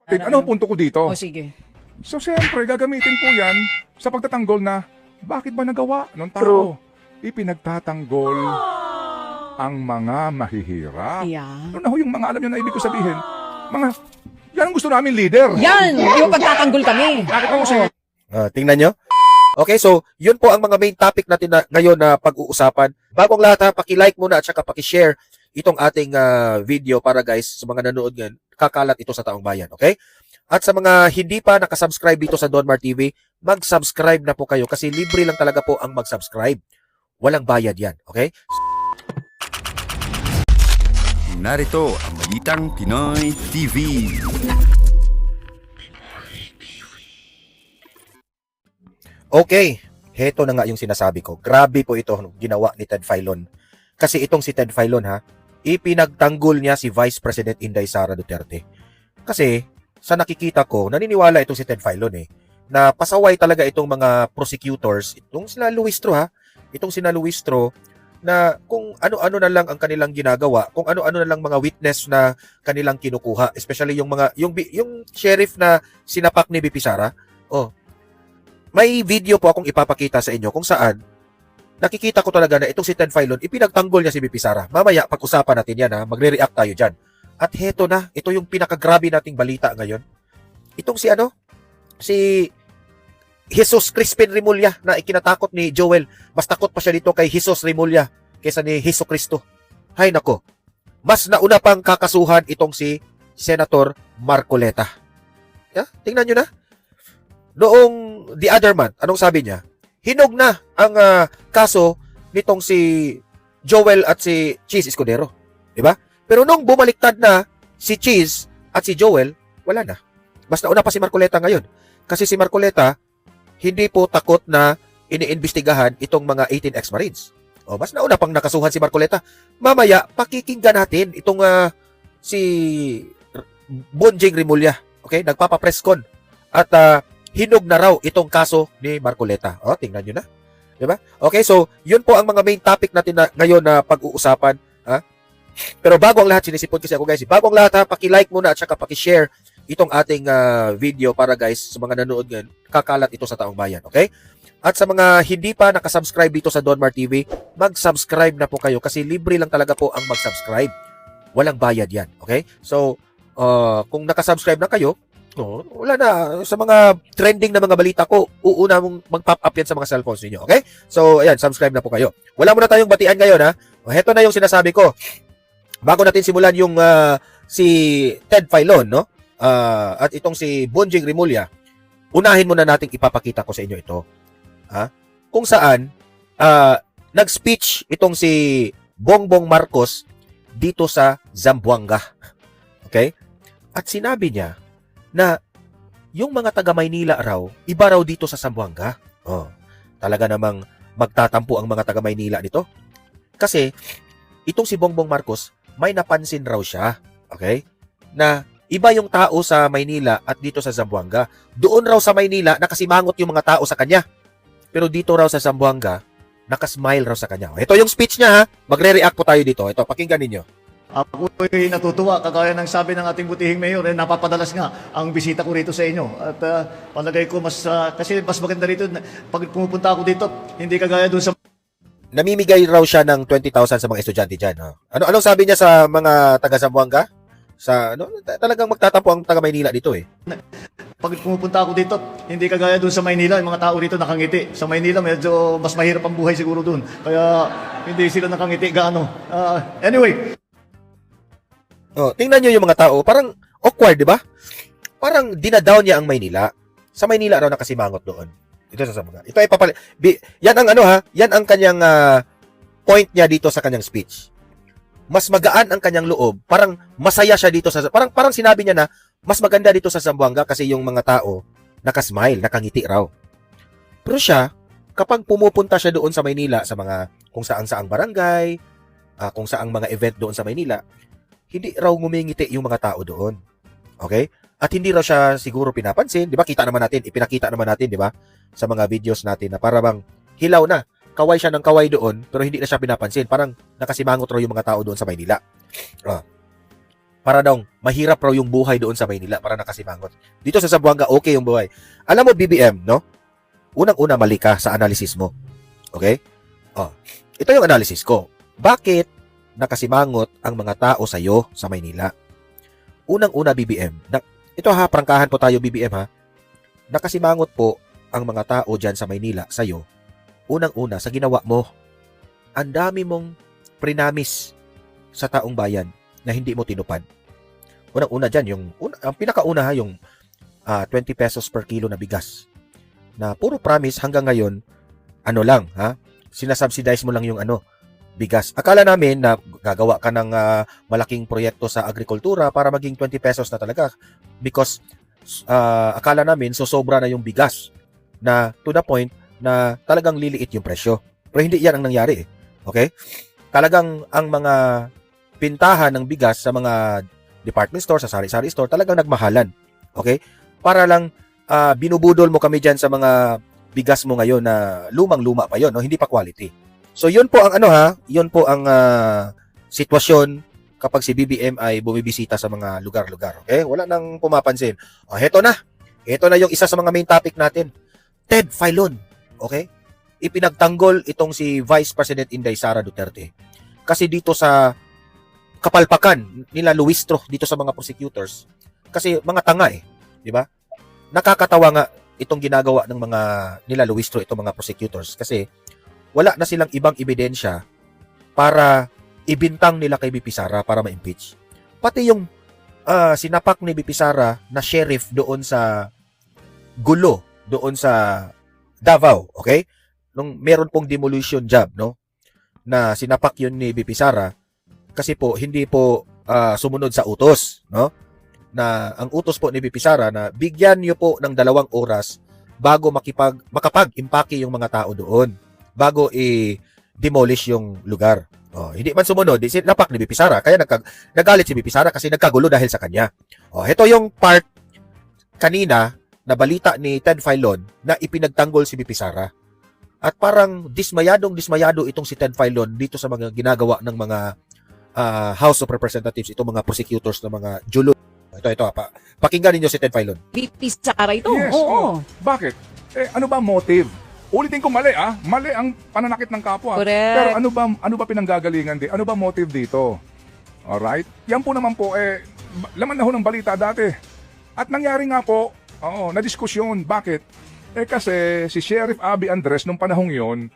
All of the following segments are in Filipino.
Ano ang punto ko dito? O sige. So, siyempre, gagamitin po yan sa pagtatanggol na bakit ba nagawa ng tao? Ipinagtatanggol ang mga mahihirap. Yeah. Ano na ho yung mga alam nyo na ibig ko sabihin? Mga, yan ang gusto namin leader. Yan! Yung pagtatanggol kami. Nakita ko si Tingnan nyo. Okay, so yun po ang mga main topic natin na, ngayon na pag-uusapan. Bagong lahat ha, paki-like muna at saka paki-share itong ating video para guys, sa mga nanood ngayon, kakalat ito sa taong bayan, okay? At sa mga hindi pa nakasubscribe dito sa Donmar TV, mag-subscribe na po kayo kasi libre lang talaga po ang mag-subscribe. Walang bayad yan, okay? Narito ang Balitang Pinoy TV. Okay, heto na nga yung sinasabi ko. Grabe po ito ginawa ni Ted Filon. Kasi itong si Ted Filon ha, ipinagtanggol niya si Vice President Inday Sara Duterte. Kasi sa nakikita ko, naniniwala itong si Ted Filon na pasaway talaga itong mga prosecutors, itong sina Luistro ha, itong sina Luistro na kung ano-ano na lang ang kanilang ginagawa, kung ano-ano na lang mga witness na kanilang kinukuha, especially yung mga yung sheriff na sinapak ni BP Sara. Oh, may video po akong ipapakita sa inyo kung saan nakikita ko talaga na itong si Ted Filon, ipinagtanggol niya si BP Sara. Mamaya, pag-usapan natin yan ha, magre-react tayo dyan. At heto na, ito yung pinakagrabe nating balita ngayon. Itong si Jesus Crispin Remulla na ikinatakot ni Joel. Mas takot pa siya dito kay Jesus Remulla kaysa ni Hesus Cristo. Hay nako, mas nauna pang kakasuhan itong si Senator Marcoleta. Yeah? Tingnan nyo na. Noong the other month, anong sabi niya? Hinog na ang kaso nitong si Joel at si Cheese Escudero. Diba? Pero nung bumaliktad na si Cheese at si Joel, wala na. Mas nauna pa si Marcoleta ngayon. Kasi si Marcoleta, hindi po takot na iniimbestigahan itong mga 18 ex-Marines. O, mas nauna pang nakasuhan si Marcoleta. Mamaya, pakikinggan natin itong si Bonjing Remulla. Okay? Nagpapa-presscon. At hinog na raw itong kaso ni Marcoleta. O, tingnan nyo na. Diba? Okay, so, yun po ang mga main topic natin na, ngayon na pag-uusapan. Ha? Pero bago ang lahat, sinisipon kasi ako guys. Bago ang lahat ha, paki-like muna at saka paki-share itong ating video para guys, sa mga nanood ngayon, kakalat ito sa taong bayan. Okay? At sa mga hindi pa nakasubscribe dito sa Donmar TV, mag-subscribe na po kayo kasi libre lang talaga po ang mag-subscribe. Walang bayad yan. Okay? So, kung nakasubscribe na kayo, wala na. Sa mga trending na mga balita ko, uuna mong mag-pop up yan sa mga cellphones ninyo. Okay? So, ayan, subscribe na po kayo. Wala muna tayong batian ngayon, ha? Heto na yung sinasabi ko. Bago natin simulan yung si Ted Filon, no? At itong si Bonjing Remulla, unahin muna nating ipapakita ko sa inyo ito. Ha? Kung saan, nag-speech itong si Bongbong Marcos dito sa Zamboanga. Okay? At sinabi niya, na yung mga taga Maynila raw, iba raw dito sa Zamboanga. Oh, talaga namang magtatampo ang mga taga Maynila nito. Kasi itong si Bongbong Marcos, may napansin raw siya, okay? Na iba yung tao sa Maynila at dito sa Zamboanga. Doon raw sa Maynila, nakasimangot yung mga tao sa kanya. Pero dito raw sa Zamboanga, nakasmile raw sa kanya. Ito yung speech niya ha. Magre-react po tayo dito. Ito, pakinggan ninyo. Ako'y natutuwa, kagaya ng sabi ng ating butihing mayor, napapadalas nga ang bisita ko rito sa inyo. At palagay ko kasi mas maganda rito, pag pumupunta ako dito, hindi kagaya doon sa... Namimigay raw siya ng 20,000 sa mga estudyante dyan. Anong sabi niya sa mga taga Zamboanga? Talagang magtatampo ang taga Maynila dito Pag pumupunta ako dito, hindi kagaya doon sa Maynila, yung mga tao rito nakangiti. Sa Maynila, medyo mas mahirap ang buhay siguro doon. Kaya hindi sila nakangiti gaano. Anyway. Tingnan nyo yung mga tao, parang awkward, di ba? Parang dinadown niya ang Maynila. Sa Maynila raw nakasimangot doon. Ito sa Zamboanga. Ito ay yan ang yan ang kanyang point niya dito sa kanyang speech. Mas magaan ang kanyang loob, parang masaya siya dito sa parang sinabi niya na mas maganda dito sa Zamboanga kasi yung mga tao nakasmile, nakangiti raw. Pero siya, kapag pumupunta siya doon sa Maynila sa mga kung saang barangay, kung saang mga event doon sa Maynila, hindi raw ngumingiti yung mga tao doon. Okay? At hindi raw siya siguro pinapansin, 'di ba? Ipinakita naman natin, 'di ba? Sa mga videos natin na para bang hilaw na. Kaway siya ng kaway doon, pero hindi na siya pinapansin. Parang nakasimangot raw yung mga tao doon sa Maynila. para daw mahirap raw yung buhay doon sa Maynila para nakasimangot. Dito sa Zamboanga, okay yung buhay. Alam mo, BBM, no? Unang-una, mali ka sa analysis mo. Okay? Oh, ito yung analysis ko. Bakit nakasimangot ang mga tao sa iyo sa Maynila? Unang-una, BBM. Ito ha, prangkahan po tayo, BBM ha. Nakasimangot po ang mga tao dyan sa Maynila sa iyo. Unang-una, sa ginawa mo. Ang dami mong prinamis sa taong bayan na hindi mo tinupad. Unang-una dyan, ang pinakauna ha, yung 20 pesos per kilo na bigas. Na puro promise hanggang ngayon, ano lang ha, sinasubsidize mo lang yung bigas. Akala namin na gagawa ka ng malaking proyekto sa agrikultura para maging 20 pesos na talaga. Because akala namin sobra na yung bigas na to the point na talagang liliit yung presyo. Pero hindi yan ang nangyari. Okay? Talagang ang mga pintahan ng bigas sa mga department store, sa sari-sari store, talagang nagmahalan. Okay? Para lang binubudol mo kami dyan sa mga bigas mo ngayon na lumang-luma pa yon, no? Hindi pa quality. So yun po ang yun po ang sitwasyon kapag si BBM ay bumibisita sa mga lugar-lugar. Okay? Wala nang pumapansin. O, heto na. Heto na yung isa sa mga main topic natin. Ted Filon. Okay? Ipinagtanggol itong si Vice President Inday Sara Duterte. Kasi dito sa kapalpakan nila Luistro dito sa mga prosecutors. Kasi mga tanga di ba? Nakakatawa nga itong ginagawa ng mga nila Luistro, itong mga prosecutors, kasi wala na silang ibang ebidensya para ibintang nila kay BP Sara para ma-impeach. Pati yung sinapak ni BP Sara na sheriff doon sa gulo, doon sa Davao, okay? Nung meron pong demolition job, no? Na sinapak yun ni BP Sara kasi po hindi po sumunod sa utos, no? Na ang utos po ni BP Sara na bigyan niyo po ng 2 oras bago makapag-impake yung mga tao doon, bago i-demolish yung lugar. Oh, hindi man sumunod, sinapak ni BP Sara, kaya nagalit si BP Sara kasi nagkagulo dahil sa kanya. Oh, ito yung part kanina na balita ni Ted Filon na ipinagtanggol si BP Sara. At parang dismayado itong si Ted Filon dito sa mga ginagawa ng mga House of Representatives, itong mga prosecutors ng mga julo. Ito, pakinggan ninyo si Ted Filon. BP Sara ito. Yes, Oo. Bakit? Ano ba motive? Ulitin ko, mali Mali ang pananakit ng kapwa. Correct. Pero ano ba pinanggagalingan din? Ano ba motive dito? Alright? Yan po naman po, laman na ho ng balita dati. At nangyari nga po, na diskusyon. Bakit? Kasi si Sheriff Abby Andres nung panahong yon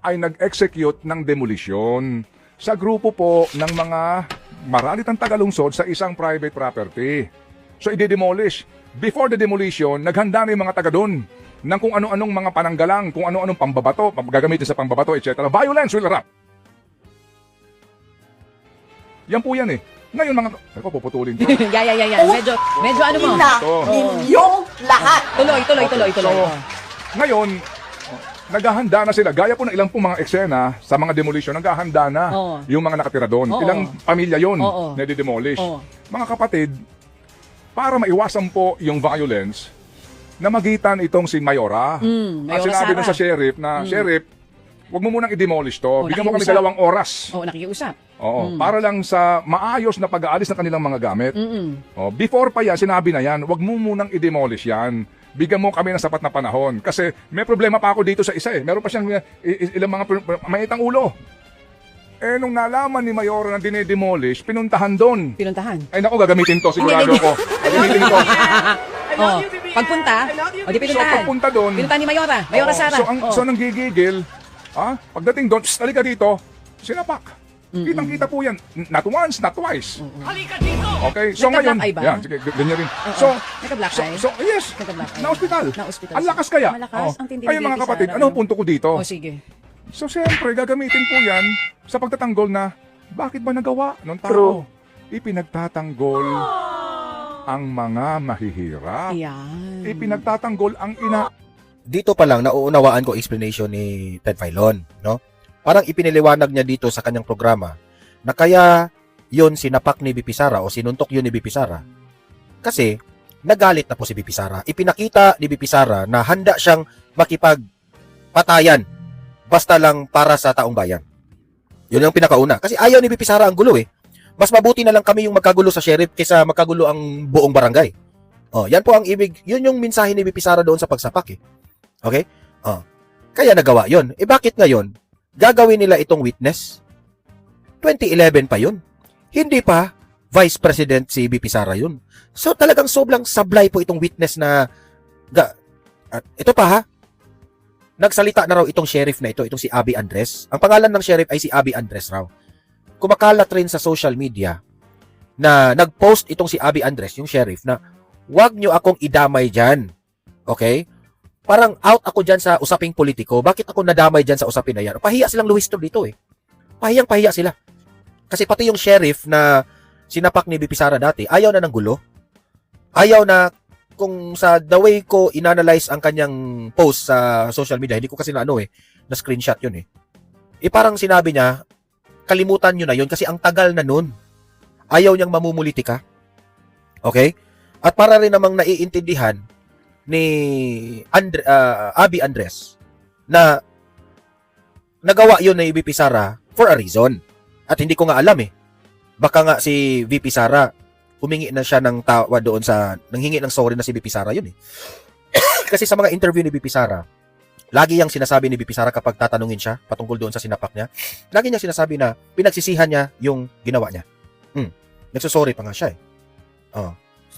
ay nag-execute ng demolition sa grupo po ng mga maralitang tagalungsod sa isang private property. So, i-demolish. Before the demolition, naghanda na yung mga taga doon ng kung ano-anong mga pananggalang, kung ano-anong pambabato, gagamitin sa pambabato, etc. Violence will erupt. Yan po yan Ngayon mga... Ako, puputulin ko. Yeah. Medyo ano mo? Ninyong lahat. Tuloy. So, ngayon, naghahanda na sila. Gaya po ng ilang pong mga eksena sa mga demolition, naghahanda na yung mga nakatira doon. Oo. Ilang pamilya yon Oo. na di-demolish. Oo. Mga kapatid, para maiwasan po yung violence, namagitan itong si Mayora. At Mayora sinabi Sara. dun sa sheriff na, Sheriff, huwag mo munang i-demolish to. Bigyan mo kami nakiusap. 2 oras. Nakikiusap. Para lang sa maayos na pag-aalis ng kanilang mga gamit. Before pa yan, sinabi na yan, huwag mo munang i-demolish yan. Bigyan mo kami ng sapat na panahon. Kasi may problema pa ako dito sa isa Meron pa siyang ilang mga maitang ulo. Nung nalaman ni Mayora na dinedemolish, pinuntahan doon. Pinuntahan. Ay naku, gagamitin to. Sigurado ako. Gagamitin to. Pagpunta, di So pinuntahan. pagpunta doon. Pinuntahan ni Mayora. Mayora Sara. So nanggigigil. Pagdating doon, halika dito. Sinapak. Kitang-kita po yan. Not once, not twice. Okay, so Nagka-black ngayon, eye ba? yan, sige, ganyan rin. So, Nagka-black eye? yes, Nagka-black eye. na-hospital. Na-hospital Ang siya. lakas kaya. Malakas? Ang tindi ni Ayun mga Baby kapatid, Sara, ano ang punto ko dito? Sige. So, siyempre, gagamitin po yan sa pagtatanggol na, bakit ba nagawa ng tao? Ipinagtatanggol ang mga mahihirap. Yan. Ipinagtatanggol ang ina... Dito pa lang nauunawaan ko explanation ni Ted Filon, no? Parang ipiniliwanag niya dito sa kanyang programa na kaya yun sinapak ni BP Sara o sinuntok yun ni BP Sara kasi nagalit na po si BP Sara. Ipinakita ni BP Sara na handa siyang makipagpatayan basta lang para sa taong bayan. Yun yung pinakauna. Kasi ayaw ni BP Sara ang gulo Mas mabuti na lang kami yung magkagulo sa sheriff kaysa magkagulo ang buong barangay. Yan po ang ibig, yun yung mensahe ni VP Sara doon sa pagsapak eh. Okay? Kaya nagawa yun. Bakit ngayon, gagawin nila itong witness? 2011 pa yun. Hindi pa Vice President si VP Sara yun. So talagang sobrang sablay po itong witness na at ito pa ha, nagsalita na raw itong sheriff na ito, itong si Abby Andres. Ang pangalan ng sheriff ay si Abby Andres raw. Kumakalat rin sa social media na nag-post itong si Abby Andres, yung sheriff, na wag nyo akong idamay dyan. Okay? Parang out ako dyan sa usaping politiko. Bakit ako nadamay dyan sa usapin na yan? Pahiya silang luhisto dito eh. Pahiyang-pahiya sila. Kasi pati yung sheriff na sinapak ni VP Sara dati, ayaw na ng gulo. Ayaw na, kung sa the way ko inanalyze ang kanyang post sa social media, hindi ko kasi na screenshot yun eh. Parang sinabi niya, kalimutan nyo na yun kasi ang tagal na nun. Ayaw niyang mamumulitika. Okay? At para rin namang naiintindihan ni Abby Andres na nagawa yun ni VP Sara for a reason. At hindi ko nga alam eh. Baka nga si VP Sara, humingi na siya ng tawa doon nanghingi ng sorry na si VP Sara yun eh. Kasi sa mga interview ni VP Sara, lagi yang sinasabi ni VP Sara kapag tatanungin siya patungkol doon sa sinapak niya, lagi niya sinasabi na pinagsisihan niya yung ginawa niya. Nagsusorry pa nga siya eh.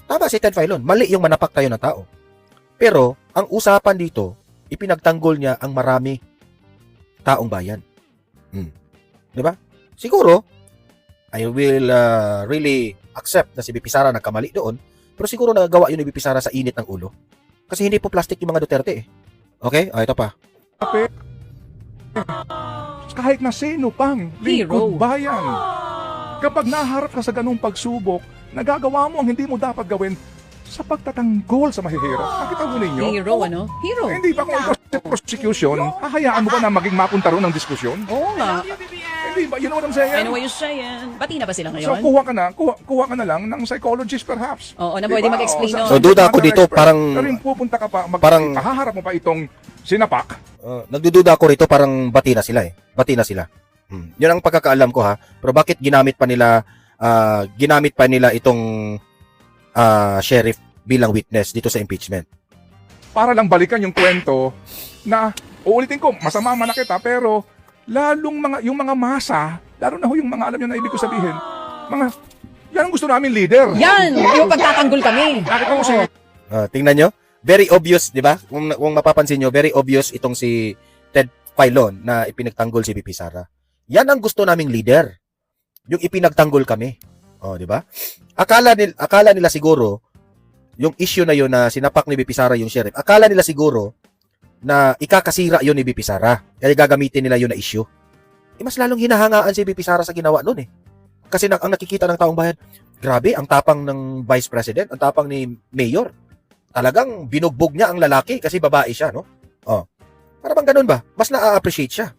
Tama si Ted Filon, mali yung manapak tayo ng tao. Pero, ang usapan dito, ipinagtanggol niya ang marami taong bayan. Diba? Siguro, I will really accept na si VP Sara nagkamali doon, pero siguro nagawa yun ni VP Sara sa init ng ulo. Kasi hindi po plastic yung mga Duterte eh. Okay? Ito pa. Kahit na sino pang lingkod bayan. Kapag naharap ka sa ganung pagsubok, nagagawa mo ang hindi mo dapat gawin sa pagtatanggol sa mahihirap. Nakita mo ninyo? Hero, ano? Hero. Hindi ba kung prosecution, hahayaan mo ba na maging mapunta ron ng diskusyon? Oo nga. Hindi ba? You know what I'm saying? I know what you're saying. Bati na ba sila So ngayon? kuha ka na lang ng psychologist perhaps. Oo, na pwede mag-explain nun. So, duda ako dito, parang Pero yung pupunta ka pa, parang- haharap mo pa itong sinapak. nagdududa ako rito, parang bati na sila eh. Bati na sila. Yun ang pagkakaalam ko ha. Pero bakit ginamit pa nila itong sheriff bilang witness dito sa impeachment? Para lang balikan yung kwento na, uulitin ko, masama manakit ha, pero lalong yung mga masa, lalo na yung mga alam nyo na ibig ko sabihin, yan ang gusto namin leader. Yan! Yung pagtatanggol kami. Nakita ko si Tingnan nyo. Very obvious, di ba? Kung mapapansin nyo, very obvious itong si Ted Filon na ipinagtanggol si VP Sara. Yan ang gusto naming leader. Yung ipinagtanggol kami. Di ba? Akala nila siguro, yung issue na yun na sinapak ni VP Sara yung sheriff, akala nila siguro na ikakasira yun ni VP Sara. Kaya gagamitin nila yun na issue. Mas lalong hinahangaan si VP Sara sa ginawa nun eh. Kasi ang nakikita ng taong bayan, grabe, ang tapang ng Vice President, ang tapang ni Mayor. Talagang binugbog niya ang lalaki kasi babae siya, no? Para bang ganun ba? Mas na-appreciate siya.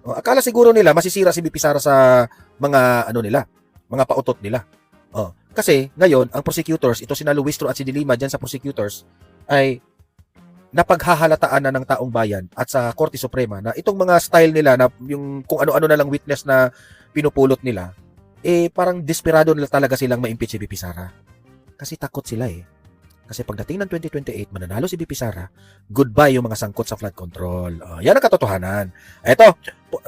Akala siguro nila masisira si VP Sara sa mga mga pautot nila. Kasi ngayon, ang prosecutors, ito sina Luis Tro at si Dilima dyan sa prosecutors, ay napaghahalataan na ng taong bayan at sa Korte Suprema na itong mga style nila na yung kung ano-ano na lang witness na pinupulot nila, parang desperado nila talaga silang ma-impeach si VP Sara. Kasi takot sila eh. Kasi pagdating ng 2028, mananalo si VP Sara, goodbye yung mga sangkot sa flood control. Yan ang katotohanan. Eto,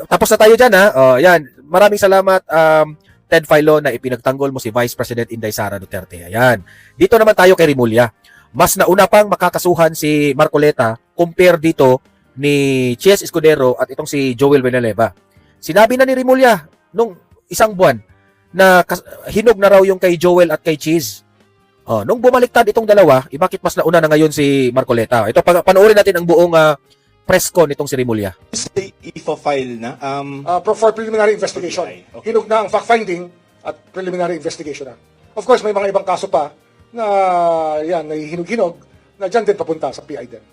tapos na tayo dyan ha. Yan, maraming salamat Ted Filon na ipinagtanggol mo si Vice President Inday Sara Duterte. Ayan. Dito naman tayo kay Rimulya. Mas nauna pang makakasuhan si Marcoleta compare dito ni Chies Escudero at itong si Joel Villanueva. Sinabi na ni Rimulya nung isang buwan na hinog na raw yung kay Joel at kay Chies. Nung bumaliktad itong dalawa, bakit mas nauna na ngayon si Marcoleta? Ito, panoorin natin ang buong press con nitong si Rimulya. Ifo-file na? For preliminary investigation. Okay. Hinog na ang fact-finding at preliminary investigation na. Of course, may mga ibang kaso pa na yan, nahihinog-hinog na dyan din papunta sa PI din.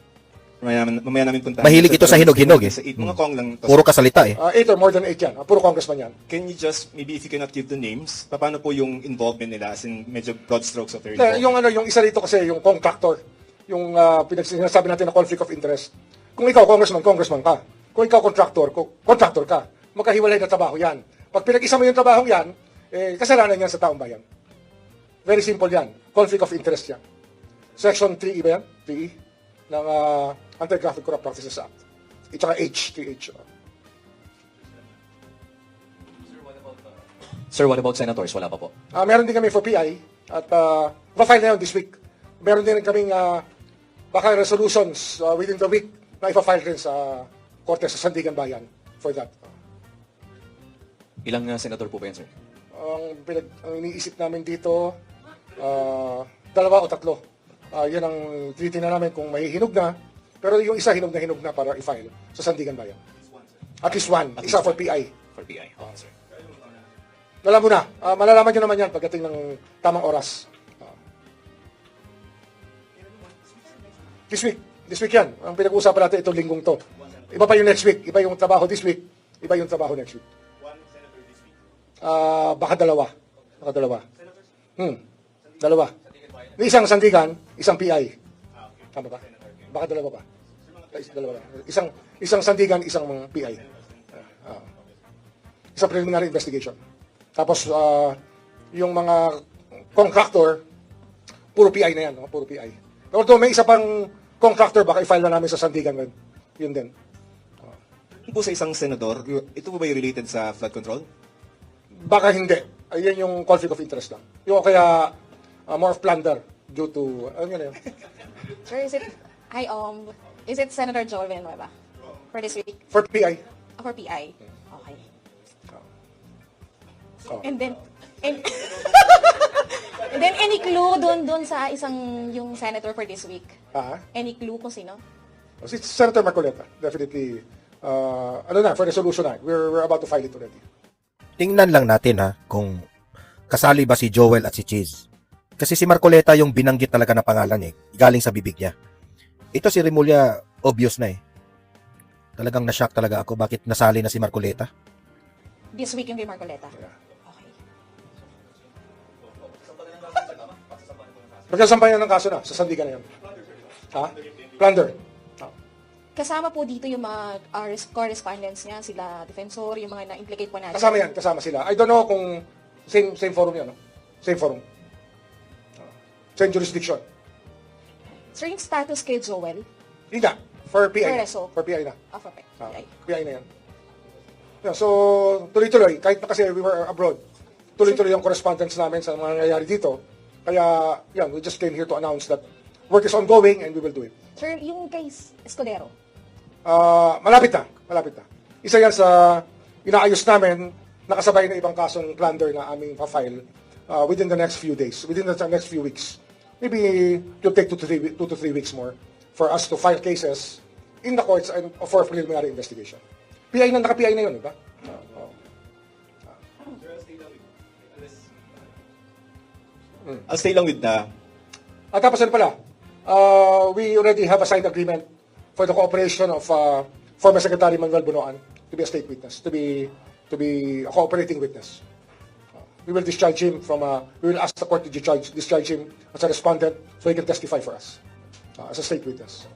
Mamaya namin puntahan. Mahilig ito sa hinog-hinog eh. Sa 8, mga kong lang. Puro kasalita eh. 8 or more than 8 yan. Puro congressman yan. Can you just, maybe if you cannot give the names, paano po yung involvement nila as in medyo broad strokes of their involvement? Yung isa rito kasi, yung contractor, yung sinasabi natin na conflict of interest. Kung ikaw, congressman ka. Kung ikaw, contractor ka. Magkahiwalay na trabaho yan. Pag pinag-isa mo yung trabahong yan, kasalanan yan sa taong bayan. Very simple yan. Conflict of interest yan. Section 3E ba yan? 3E ng Anti-Graft and Corrupt Practices Act. At saka H, 3H. Sir, what about senators? Wala pa po. Meron din kami for PI at ma-file na yun this week. Meron din kaming baka resolutions within the week na ipa-file rin sa Korte sa Sandigan Bayan for that. Ilang senador po ba yan, sir? Ang iniisip namin dito, 2 o 3. Yan ang tinitingnan namin kung may hinog na. Pero yung isa hinog na para i-file sa Sandigan Bayan. At least one. Isa for PI. For PI. Okay, sir. Alam mo na. Malalaman nyo naman yan pagdating ng tamang oras. This week yan. Ang pinag-uusapan natin itong linggong to. Iba pa yung next week. Iba yung trabaho this week. Iba yung trabaho next week. Baka dalawa. Dalawa. Isang Sandigan, isang PI. Tama ba? Baka dalawa pa. Dalawa. Isang Sandigan, isang PI. Isang preliminary investigation. Tapos, yung mga contractor, puro PI na yan. No? Puro PI. Although may isa pang contractor, baka i-file na namin sa Sandigan. Yun din. Po sa isang senador, ito po ba yung related sa flood control? Baka hindi. Ayan yung conflict of interest lang. Yung kaya more of plunder due to, ano yun? Sir, is it Senator Joel Villanueva for this week? For PI. For PI? Okay. Oh. And then and then any clue doon sa yung senator for this week? Any clue kung sino? Si Senator Marcoleta, definitely, for resolution na. We're about to file it already. Tingnan lang natin kung kasali ba si Joel at si Cheese. Kasi si Marcoleta yung binanggit talaga na pangalan galing sa bibig niya. Ito si Remulla, obvious na Talagang na-shock talaga ako bakit nasali na si Marcoleta. This week yung kay Marcoleta? Yeah. Okay. Magkasampayan ng kaso na sa Sandigan na yan. Plunder. Kasama po dito yung mga correspondents niya, sila defensor, yung mga na-implicate po natin. Kasama sila. I don't know kung same forum yan, no? Same forum. Same jurisdiction. Sir, yung status kay Joel? Hindi na. For PI. For PI na. For PI. PI na yan. Yeah, so, tuloy-tuloy. Kahit na kasi we were abroad, tuloy-tuloy yung correspondence namin sa mga nangyayari dito. Kaya, we just came here to announce that work is ongoing and we will do it. Sir, yung kay Escudero? Malapit na. Isa yan sa inaayos namin, nakasabay na ibang kasong plunder na aming pa-file within the next few days, within the next few weeks. Maybe it will take 2 to 3 weeks more for us to file cases in the courts and for preliminary investigation. Naka-PI na yun, di ba? I'll stay lang with the... At tapos ano pala, we already have a signed agreement for the cooperation of former Secretary Manuel Bunoan to be a state witness, to be a cooperating witness. We will discharge him we will ask the court to discharge him as a respondent so he can testify for us as a state witness.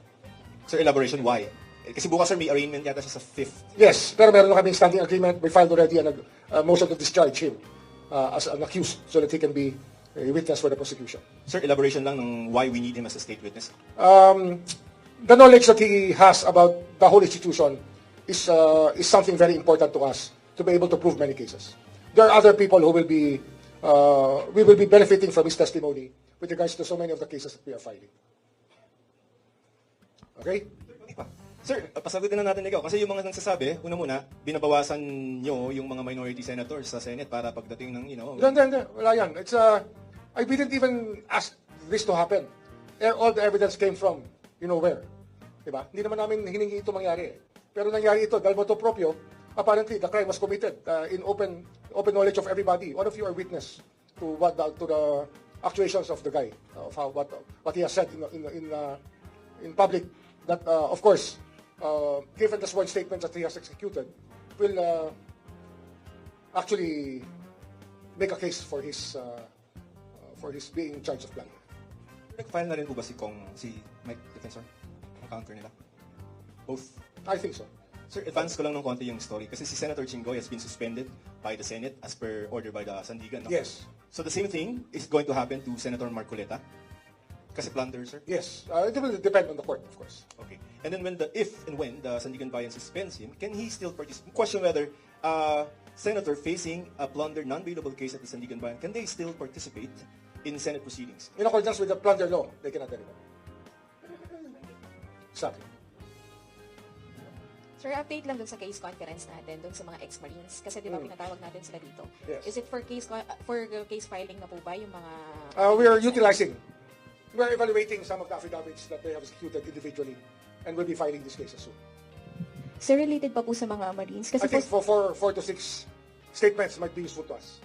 Sir, elaboration, why? Kasi bukas, sir, may arraignment yata siya sa 5th. Yes, pero meron na kaming standing agreement. We filed already a motion to discharge him as an accused so that he can be a witness for the prosecution. Sir, elaboration lang ng why we need him as a state witness. The knowledge that he has about the whole institution is something very important to us to be able to prove many cases. There are other people who will be benefiting from his testimony with regards to so many of the cases that we are filing. Okay? Sir, pasagutin na natin ikaw. Kasi yung mga nagsasabi, una-muna, binabawasan nyo yung mga minority senators sa Senate para pagdating ng, Hindi. Wala yan. We didn't even ask this to happen. All the evidence came from, where. Diba? Hindi naman namin hiningi ito mangyari. Pero nangyari ito, dahil motu proprio, apparently the crime was committed in open knowledge of everybody. All of you are witness to the actuations of the guy, of what he has said in public. That, of course, given the sworn statements that he has executed, will actually make a case for his being charged of plunder. Nag-file na rin po ba si Mike Defensor? Ang counter nila? Both? I think so. Sir, advance ko lang ng konti yung story kasi si Senator Jinggoy has been suspended by the Senate as per order by the Sandigan. No? Yes. So the same thing is going to happen to Senator Marcoleta? Kasi plunder, sir? Yes. It will depend on the court, of course. Okay. And then if and when the Sandigan Bayan suspends him, can he still participate? Question whether senator facing a plunder non-bailable case at the Sandigan Bayan, can they still participate in Senate proceedings? In accordance with the plunder law, they cannot anymore. Exactly. Sir, update lang dun sa case conference natin, dun sa mga ex-Marines. Kasi di ba pinatawag natin sila dito? Yes. Is it for case filing na po ba yung mga... We are utilizing. We are evaluating some of the affidavits that they have executed individually and will be filing these cases soon. Sir, related pa po sa mga Marines? I think for 4 to 6 statements might be useful to us.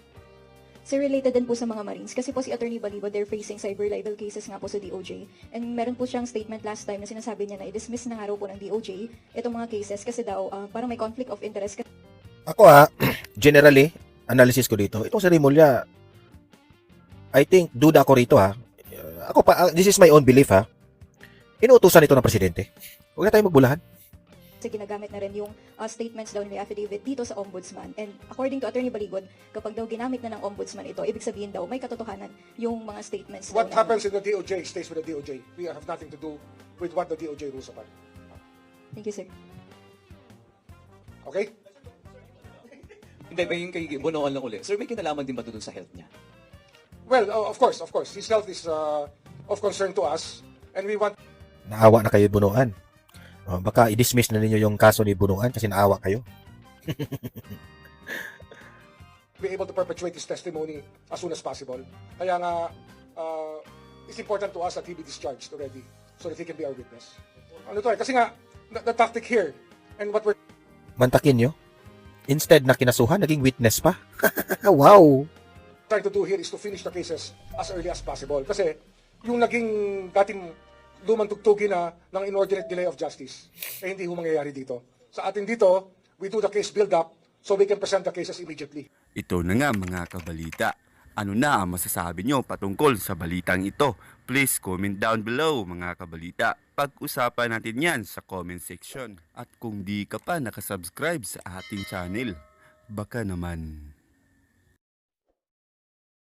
Sir, related din po sa mga Marines. Kasi po si Attorney Balibo, they're facing cyber libel cases nga po sa DOJ. And meron po siyang statement last time na sinasabi niya na i-dismiss na nga raw po ng DOJ itong mga cases kasi daw parang may conflict of interest. Ako generally, analysis ko dito, itong si Rimulya, I think, duda ako rito Ako pa, this is my own belief Inuutusan ito ng presidente. Huwag na tayo magbulahan. Kasi ginagamit na rin yung statements daw nila affidavit dito sa ombudsman. And according to Attorney Baligod, kapag daw ginamit na ng ombudsman ito, ibig sabihin daw may katotohanan yung mga statements. What daw happens in the DOJ stays with the DOJ. We have nothing to do with what the DOJ rules upon. Thank you, sir. Okay? Hindi, may yung kay Bonoan lang ulit. Sir, may kinalaman din ba ito dun sa health niya? Well, of course. His health is of concern to us, and we want Naawa na kayo, Bunuan. Baka i-dismiss na ninyo yung kaso ni Bunuan kasi naawa kayo. to be able to perpetuate his testimony as soon as possible. Kaya nga, it's important to us that he be discharged already so that he can be our witness. Ano to kasi nga, the tactic here, and what we're Mantakin nyo? Instead na kinasuhan, naging witness pa. Wow! trying to do here is to finish the cases as early as possible. Kasi yung naging dating lumang tugtugin na ng inordinate delay of justice, hindi ho mangyayari dito. Sa atin dito, we do the case build-up so we can present the cases immediately. Ito na nga mga kabalita. Ano na ang masasabi nyo patungkol sa balitang ito? Please comment down below mga kabalita. Pag-usapan natin yan sa comment section. At kung di ka pa nakasubscribe sa ating channel, baka naman